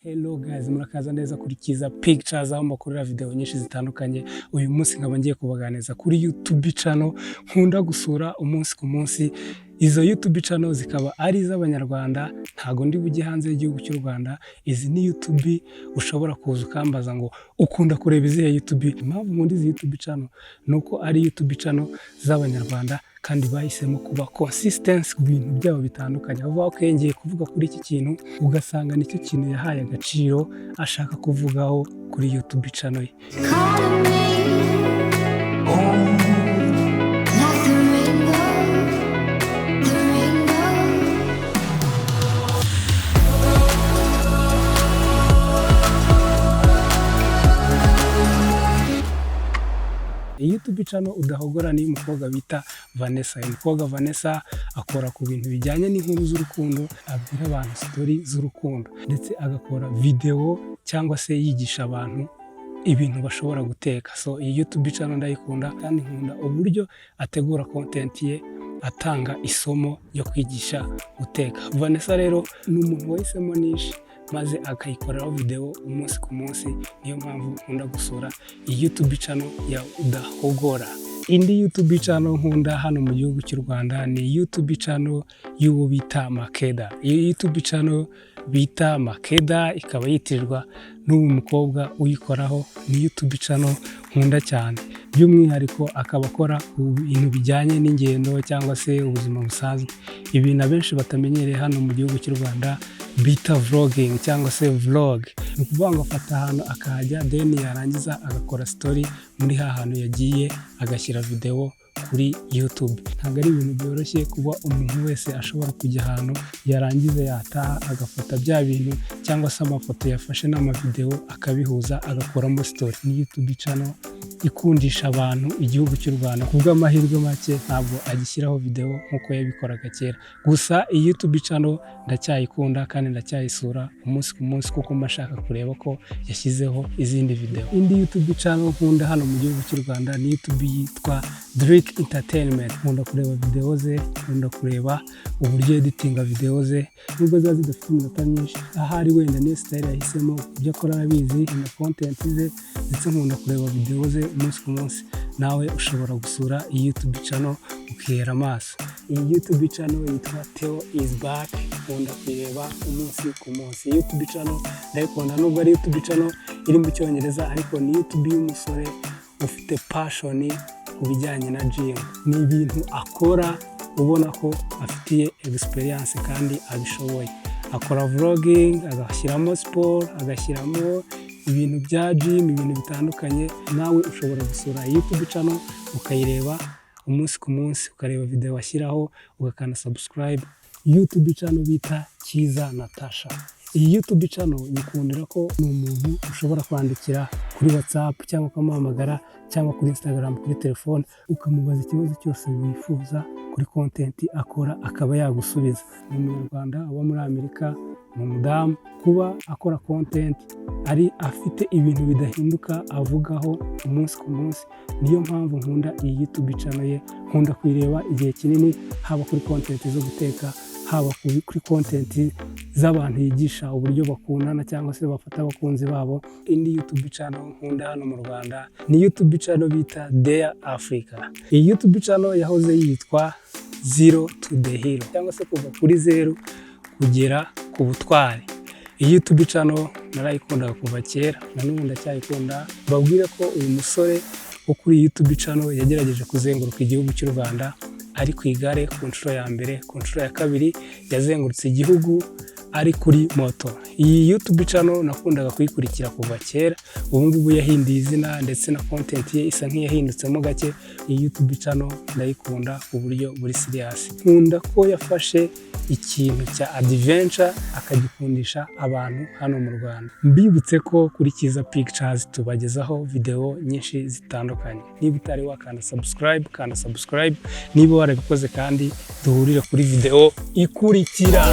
Hello guys, murakaza neza kuri Kiza Pictures aho mbakorera video nyinshi zitandukanye. Uyu munsi nkaba ngiye kubaganiriza kuri YouTube channel nkunda gusura umunsi ku munsi. Izo YouTube channel zikaba ari iz'Abanyarwanda, ntago ndi bujye hanze y'igihugu cy'u Rwanda. Izi ni YouTube ushobora kuza ukambaza ngo ukunda kureba izihe YouTube. Impamvu muri izi YouTube channel nuko ari YouTube channel z'Abanyarwanda kandi bahisemo kuba consistent ku bintu byabo bitandukanye. Avuga ko ngiye kuvuga kuri iki kintu ugasanga nicyo kintu yahaye agaciro ashaka kuvugaho kuri YouTube channel ye. YouTube channel udahogora ni umukobwa bita Vanessa. Umukobwa Vanessa akora ku bintu bijyanye n'inkuru z'urukundo, abwira abantu story z'urukundo, ndetse agakora video cyangwa se yigisha abantu ibintu bashobora guteka. So iyi YouTube channel ndayikunda kandi nkunda uburyo ategura content ye atanga isomo yo kwigisha guteka. Vanessa rero ni umuntu wahisemo niche maze akayikoreraho video umunsi ku munsi. Niyo mpamvu nkunda gusura iyi YouTube channel ya udahogora. Indi YouTube channel nkunda hano mu gihugu cy'u Rwanda ni YouTube channel y'uwo bita Makeda. Iyi YouTube channel bita Makeda ikaba yitirirwa n'uwo mukobwa uyikoraho. Ni YouTube channel nkunda cyane, by'umwihariko akaba akora ibintu bijyanye n'ingendo cyangwa se ubuzima busanzwe, ibintu abenshi batamenyereye hano mu gihugu cy'u Rwanda bita vlogging cyangwa se vlog. Ni ukuvuga ngo afata ahantu akahajya, then yarangiza agakora story muri hantu yagiye, agashyira video kuri YouTube. Ntabwo ari ibintu byoroshye kuba umuntu wese ashobora kujya ahantu yarangiza yataha agafata bya bintu cyangwa se amafoto yafashe n'amavideo akabihuza agakoramo story. Ni YouTube channel ikundisha abantu igihugu cy'u Rwanda. Kubw'amahirwe make ntabwo agishyiraho video nkuko yabikoraga kera, gusa iyi YouTube channel ndacyayikunda kandi ndacyayisura umunsi ku munsi kuko mbashaka kureba ko yashyizeho izindi video. Indi YouTube channel nkunda hano mu gihugu cy'u Rwanda ni YouTube yitwa Entertainment. Nkunda kureba video ze, nkunda kureba uburyo editinga video ze, nubwo zazi zidafite iminota myinshi. Ahari wenda ni style yahisemo ibyo akora arabizi na content ze, ndetse nkunda kureba video ze umunsi ku munsi. Nawe ushobora gusura iyi YouTube channel ukihera amaso. Iyi YouTube channel yitwa Theo is back, nkunda kureba umunsi ku munsi. YouTube channel ndayikunda nubwo ari YouTube channel iri mu Cyongereza, ariko ni YouTube y'umusore ufite passion ku bijyanye na gym. Ni ibintu akora ubona ko afitiye experience kandi abishoboye. Akora vlogging, agashyiramo sport, agashyiramo ibintu bya gym, ibintu bitandukanye. Nawe ushobora gusura YouTube channel ukayireba umunsi ku munsi, ukareba video washyiraho, ugakanda subscribe. YouTube channel bita Kiza Natasha. Iyi YouTube channel yikundira ko ni umuntu ushobora kwandikira kuri WhatsApp cyangwa ukamuhamagara cyangwa kuri Instagram kuri telefone, ukamubaza ikibazo cyose wifuza kuri content akora akaba yagusubiza. Ni Umunyarwanda aba muri Amerika, ni umudamu. Kuba akora content ari afite ibintu bidahinduka avugaho umunsi ku munsi, niyo mpamvu nkunda iyi YouTube channel ye. Nkunda kuyireba igihe kinini, haba kuri content zo guteka, haba kuri content z'abantu yigisha uburyo bakundana cyangwa se bafata abakunzi babo. Indi YouTube channel nkunda hano mu Rwanda ni YouTube channel bita Dare Africa. Iyi YouTube channel yahoze yitwa Zero to the Hero, cyangwa se kuva kuri zero kugera ku butwari. Iyi YouTube channel narayikunda kuva kera, na n'ubu ndacyayikunda. Babwire ko uyu musore wo kuri YouTube channel yagerageje kuzenguruka igihugu cy'u Rwanda ari ku igare ku nshuro ya mbere, ku nshuro ya kabiri yazengurutse igihugu ari kuri moto. Iyi YouTube channel nakundaga kuyikurikira kuva kera, ubu ngubu yahinduye izina ndetse na content ye isa nk'iyahindutsemo gake. Iyi YouTube channel ndayikunda ku buryo buri serious. Nkunda ko yafashe ikintu cya adventure akagikundisha abantu hano mu Rwanda. Mbibutse ko kuri Kiza Pictures tubagezaho video nyinshi zitandukanye. Niba utari wakanda subscribe, kanda subscribe. Niba warabikoze kandi duhurire kuri video ikurikira.